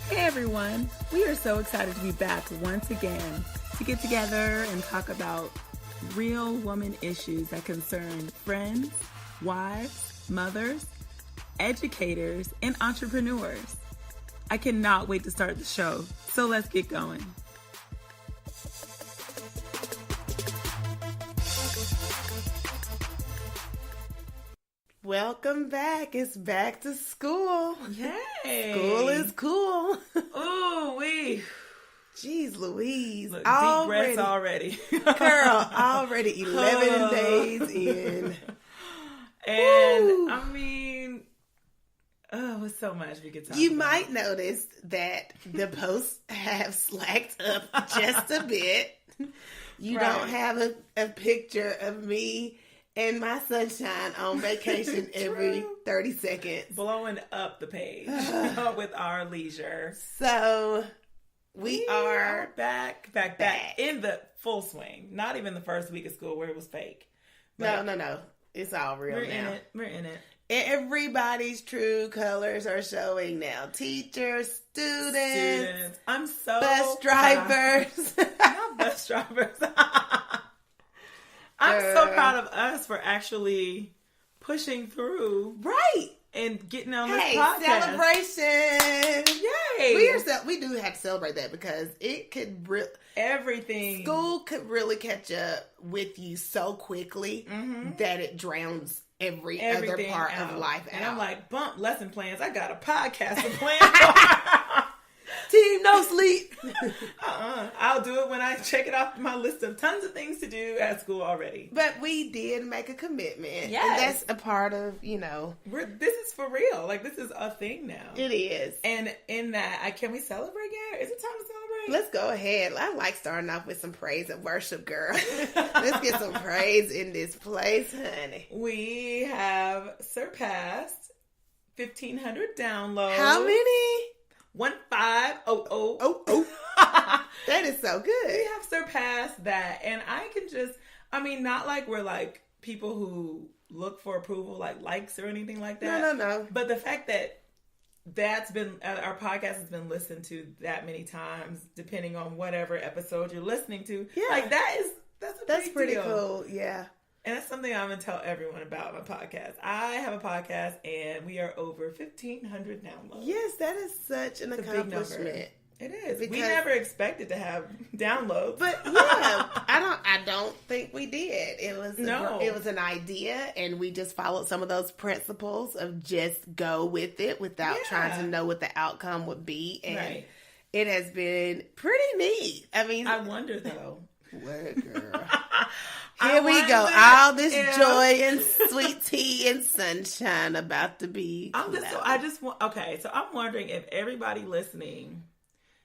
Hey everyone, we are so excited to be back once again to get together and talk about real woman issues that concern friends, wives, mothers, educators, and entrepreneurs. I cannot wait to start the show, so let's get going. Welcome back. It's back to school. Yay! School is cool. Ooh, Jeez Louise. Look, deep breaths already. Girl, already 11 days in. And, Woo. I mean, it's so much we could talk You about. might notice that the posts have slacked up just a bit. You Right. don't have a picture of me and my sunshine on vacation every 30 seconds. Blowing up the page with our leisure. So we are back in the full swing. Not even the first week of school where it was fake. No. It's all real now. We're in it. Everybody's true colors are showing now. Teachers, students. I'm so bus drivers. Not bus drivers. I'm so proud of us for actually pushing through, Right. and getting on this podcast. Celebration! Yay! We do have to celebrate that because it could Everything. school could really catch up with you so quickly that it drowns everything other part out. of life And out. I'm like, bump lesson plans. I got a podcast to plan for. Team no sleep. I'll do it when I check it off my list of tons of things to do at school already. But we did make a commitment. Yes. And that's a part of, This is for real. Like, this is a thing now. it is. And in that, can we celebrate yet? Is it time to celebrate? Let's go ahead. I like starting off with some praise and worship, girl. Let's get some praise in this place, honey. We have surpassed 1,500 downloads. How many? 1500. Oh. That is so good. We have surpassed that. And I can not like we're like people who look for approval, like likes or anything like that. No. But the fact that that's been, our podcast has been listened to that many times, depending on whatever episode you're listening to. Yeah. Like that's pretty deal. cool. Yeah. And that's something I'm going to tell everyone about my podcast. I have a podcast and we are over 1,500 downloads. Yes, that is such an It's a big number. accomplishment. It is. We Because- never expected to have downloads. But yeah, I don't think we did. It was an idea, and we just followed some of those principles of just go with it without trying to know what the outcome would be. And it has been pretty neat. I mean, I wonder though. What, girl? Here we go. All this joy and sweet tea and sunshine about to be. So I'm wondering if everybody listening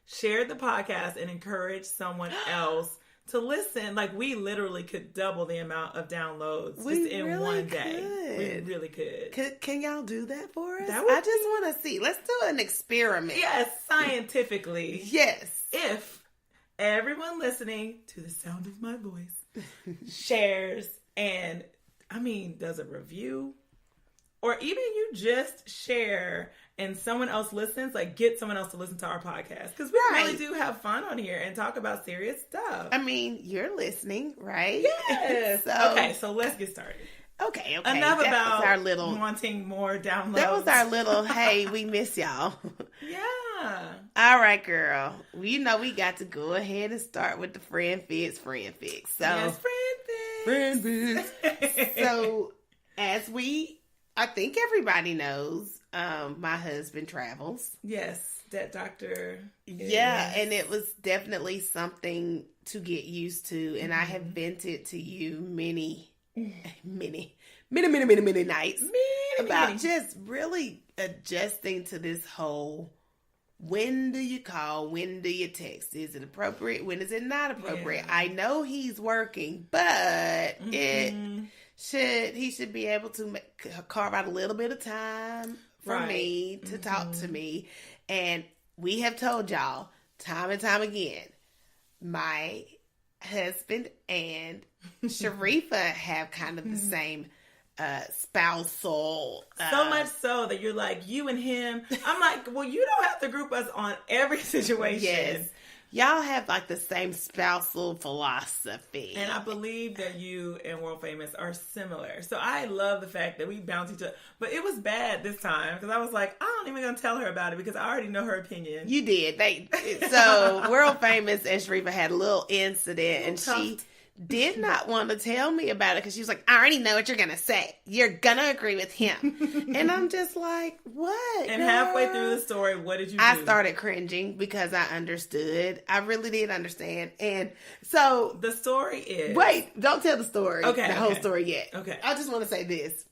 shared the podcast and encouraged someone else to listen. Like, we literally could double the amount of downloads in one day. We really could. Can y'all do that for us? I just want to see. Let's do an experiment. Yes, scientifically. Yes. If everyone listening to the sound of my voice shares and, does a review, or even you just share and someone else listens, like get someone else to listen to our podcast. Because we really do have fun on here and talk about serious stuff. You're listening, right? Yes. Okay, so let's get started. Okay. Enough that about was our little, wanting more downloads. That was our little, hey, we miss y'all. Yeah. All right, girl. Well, we got to go ahead and start with the friend fix. So, yes, friend fix. So, I think everybody knows, my husband travels. Yes, that doctor. Yeah, and it was definitely something to get used to. And I have vented to you many nights about just really adjusting to this whole, when do you call, when do you text, is it appropriate, when is it not appropriate? I know he's working, but he should be able to carve out a little bit of time for me to talk to me. And we have told y'all time and time again, my husband and Sharifa have kind of the same spousal. So much so that you're like, you and him. I'm like, well, you don't have to group us on every situation. Yes. Y'all have like the same spousal philosophy. And I believe that you and World Famous are similar. So I love the fact that we bounce each other. But it was bad this time because I was like, I'm not even going to tell her about it because I already know her opinion. You did. So World Famous and Sharifa had a little incident and she did not want to tell me about it because she was like, I already know what you're going to say. You're going to agree with him. And I'm just like, what? And halfway through the story, what did you do? I started cringing because I understood. I really did understand. And so the story is... Wait, don't tell the story. Okay. The whole story yet. Okay. I just want to say this.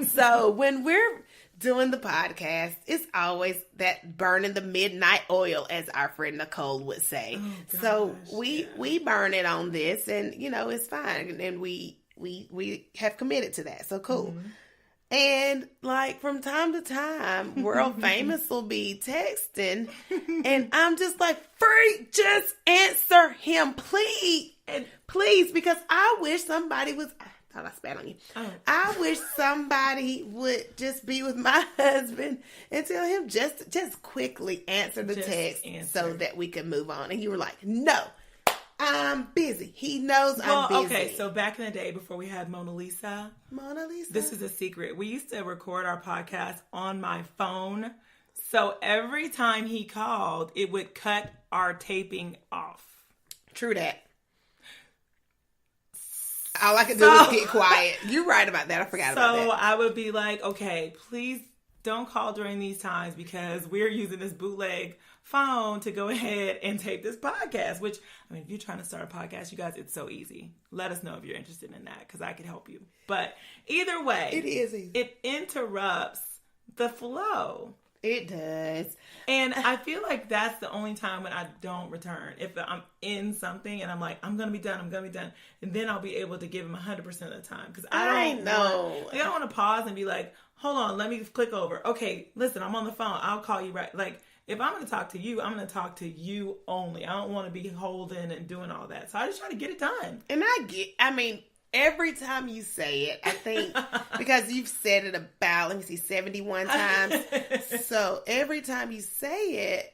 So when we're doing the podcast, it's always that burning the midnight oil, as our friend Nicole would say. Oh, gosh, so we burn it on this, and it's fine, and we have committed to that. So cool. Mm-hmm. And like from time to time, World Famous will be texting, and I'm just like, "Free, just answer him, please, because I wish somebody was." Thought I spat on you. Oh. I wish somebody would just be with my husband and tell him just quickly answer the text so that we can move on. And you were like, no, I'm busy. He knows I'm busy. Okay, so back in the day before we had Mona Lisa, this is a secret. We used to record our podcast on my phone. So every time he called, it would cut our taping off. True that. All I can do is get quiet. You're right about that. I forgot about that. So I would be like, okay, please don't call during these times because we're using this bootleg phone to go ahead and tape this podcast. Which, I mean, if you're trying to start a podcast, you guys, it's so easy. Let us know if you're interested in that because I could help you. But either way, it is easy. It interrupts the flow. It does. And I feel like that's the only time when I don't return. If I'm in something and I'm like, I'm going to be done. And then I'll be able to give him 100% of the time. Because I don't want to pause and be like, hold on, let me click over. Okay, listen, I'm on the phone. I'll call you right. Like, if I'm going to talk to you, I'm going to talk to you only. I don't want to be holding and doing all that. So I just try to get it done. And every time you say it, I think, because you've said it about, 71 times. So every time you say it,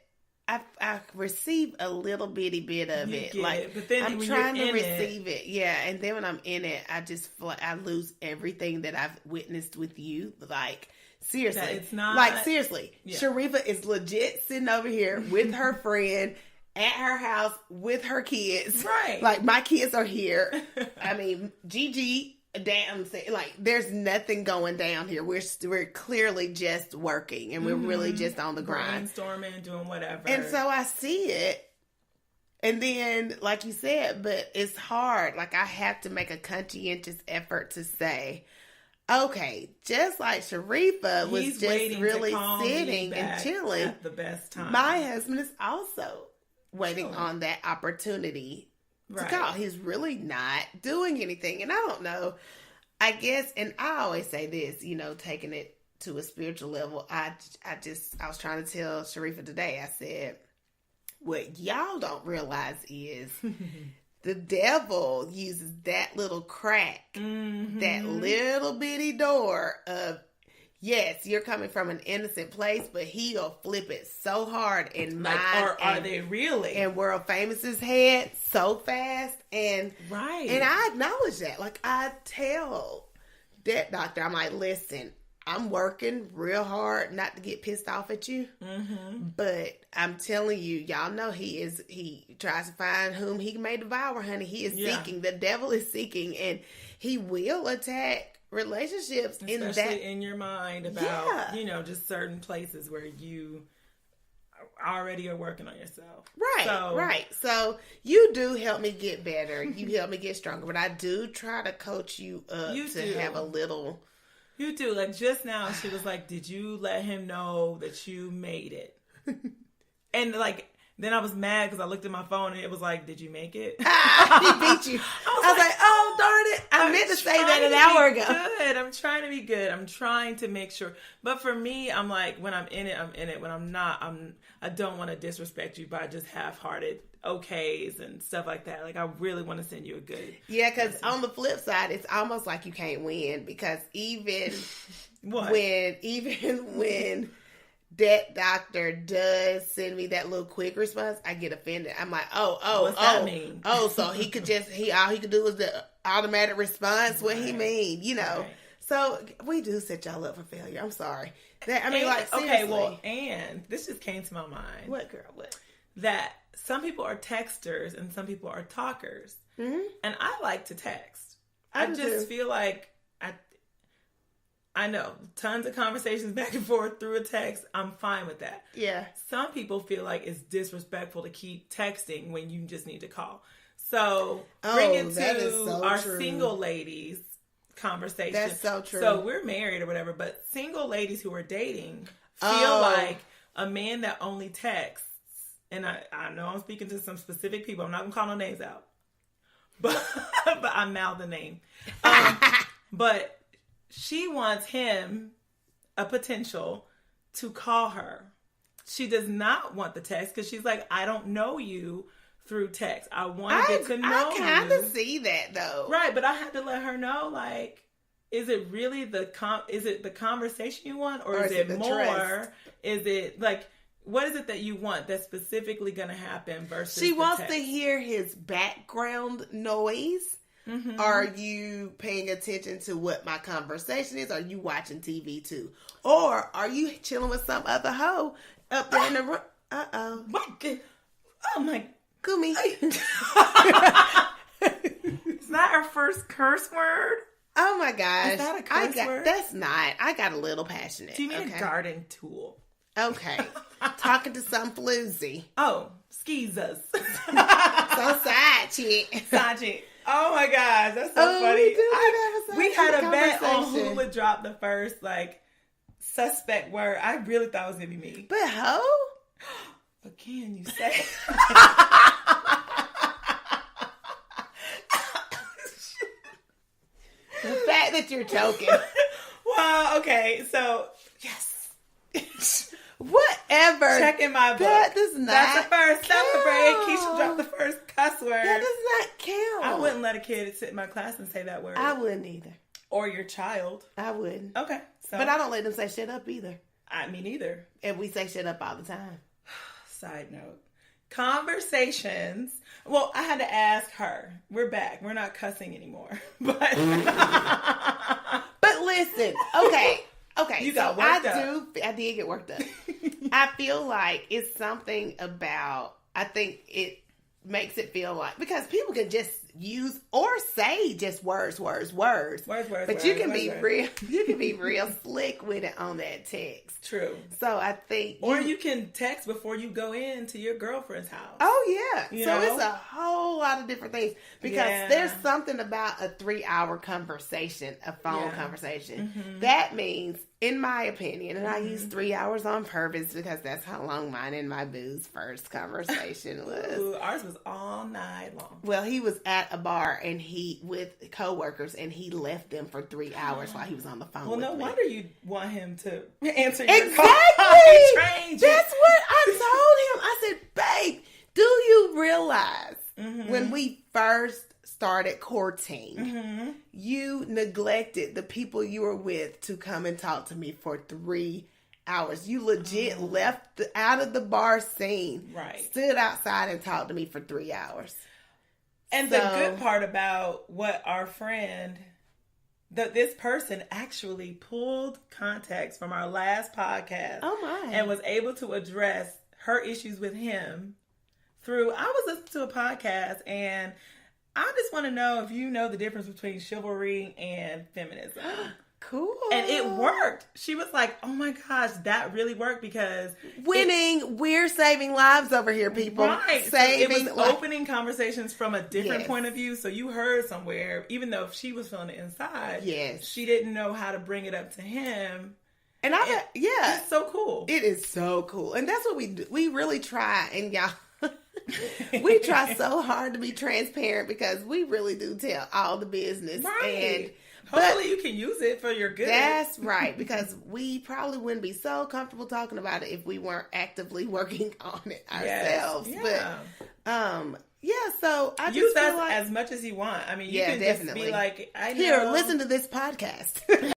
I receive a little bitty bit of it. But then I'm trying to receive it. Yeah. And then when I'm in it, I just feel like I lose everything that I've witnessed with you. Like, seriously. It's not. Like, seriously. Yeah. Sharifa is legit sitting over here with her friend at her house with her kids. Right. Like, my kids are here. I mean, Gigi, damn, like, there's nothing going down here. We're clearly just working, and we're really just on the grind. Brainstorming, doing whatever. And so I see it, and then, like you said, but it's hard. Like, I have to make a conscientious effort to say, okay, just like Sharifa was just really sitting and chilling at the best time. My husband is also waiting on that opportunity to call. He's really not doing anything. And I don't know, I guess, and I always say this, taking it to a spiritual level, I was trying to tell Sharifa today, I said, what y'all don't realize is the devil uses that little crack, that little bitty door of, yes, you're coming from an innocent place, but he'll flip it so hard in mine. Or are they really? And World Famous's head so fast. And and I acknowledge that. Like, I tell that doctor, I'm like, listen, I'm working real hard not to get pissed off at you. But I'm telling you, y'all know he tries to find whom he may devour, honey. He is seeking. The devil is seeking, and he will attack relationships, especially in your mind about just certain places where you already are working on yourself. Right. So you do help me get better. You help me get stronger, but I do try to coach you up have a little. You do. Like, just now she was like, did you let him know that you made it? And like, then I was mad because I looked at my phone and it was like, did you make it? He beat you. I was like, oh, darn it. I meant to say that an hour ago. Good. I'm trying to be good. I'm trying to make sure. But for me, I'm like, when I'm in it, I'm in it. When I'm not, I don't want to disrespect you by just half-hearted okays and stuff like that. Like, I really want to send you a good. Yeah, because on the flip side, it's almost like you can't win, because even when that doctor does send me that little quick response, I get offended. I'm like, what's that mean? So he could just all he could do is the automatic response. What he mean, Right. So we do set y'all up for failure. I'm sorry. Seriously. Okay, well, and this just came to my mind. What, girl? What? That some people are texters and some people are talkers, and I like to text. I just feel like I know tons of conversations back and forth through a text. I'm fine with that. Yeah. Some people feel like it's disrespectful to keep texting when you just need to call. So bring it to our single ladies conversation. That's so true. So we're married or whatever, but single ladies who are dating feel like a man that only texts, and I know I'm speaking to some specific people. I'm not going to call no names out, but I mouth the name. But she wants him, a potential, to call her. She does not want the text because she's like, I don't know you through text. I want to get to know you. I kind of see that though. Right, but I had to let her know, like, is it really the conversation you want, or is it more? Trust? Is it like, what is it that you want that's specifically going to happen versus she wants to hear his background noise? Mm-hmm. Are you paying attention to what my conversation is? Are you watching TV too? Or are you chilling with some other hoe up there in the room? What? Oh my. Kumi. It's not our first curse word. Oh my gosh. Is that a curse word? That's not. I got a little passionate. Do you mean a garden tool? Okay. Talking to some floozy. Oh, skeezers. So side chick. Side chick. Oh my gosh, that's so funny. We had a bet on who would drop the first suspect word. I really thought it was gonna be me. But hoe? What can you say? The fact that you're joking. Well, okay, so yes. Whatever. Check in my book. That does not That's the first count. celebrate. Keisha dropped the first cuss word. That does not count. I wouldn't let a kid sit in my class and say that word. I wouldn't either. Or your child. I wouldn't. Okay. So. But I don't let them say shut up either. Me neither. And we say shut up all the time. Side note. Conversations. Well, I had to ask her. We're back. We're not cussing anymore. But listen. Okay. You got worked up. I did get worked up. I feel like it's something about, I think it makes it feel like, because people can just use or say just words. But you can be real slick with it on that text. True. So I think, or you can text before you go into your girlfriend's house. Oh yeah. So it's a whole lot of different things, because there's something about a 3-hour conversation, a phone conversation. Mm-hmm. That means, in my opinion, and I use 3 hours on purpose because that's how long mine and my boo's first conversation was. Ooh, ours was all night long. Well, he was at a bar and with coworkers, and he left them for 3 hours while he was on the phone. Well, with no me. wonder you want him to answer your exactly. call. That's what I told him. I said, babe, do you realize when we first started courting, you neglected the people you were with to come and talk to me for 3 hours. You legit left out of the bar scene, stood outside and talked to me for 3 hours. And the good part about what our friend, this person actually pulled context from our last podcast. Oh my. And was able to address her issues with him through, I was listening to a podcast, and I just want to know if you know the difference between chivalry and feminism. Cool. And it worked. She was like, oh my gosh, that really worked, because we're saving lives over here, people. Right. Saving so it was opening conversations from a different point of view. So you heard somewhere, even though she was feeling it inside, she didn't know how to bring it up to him. And it's so cool. It is so cool. And that's what we do. We really try, and y'all, we try so hard to be transparent, because we really do tell all the business. Right. And Hopefully you can use it for your good. That's right, because we probably wouldn't be so comfortable talking about it if we weren't actively working on it ourselves. Yes. But so I use just feel us as much as you want. I mean, you can definitely just be like, I know. Here, listen to this podcast.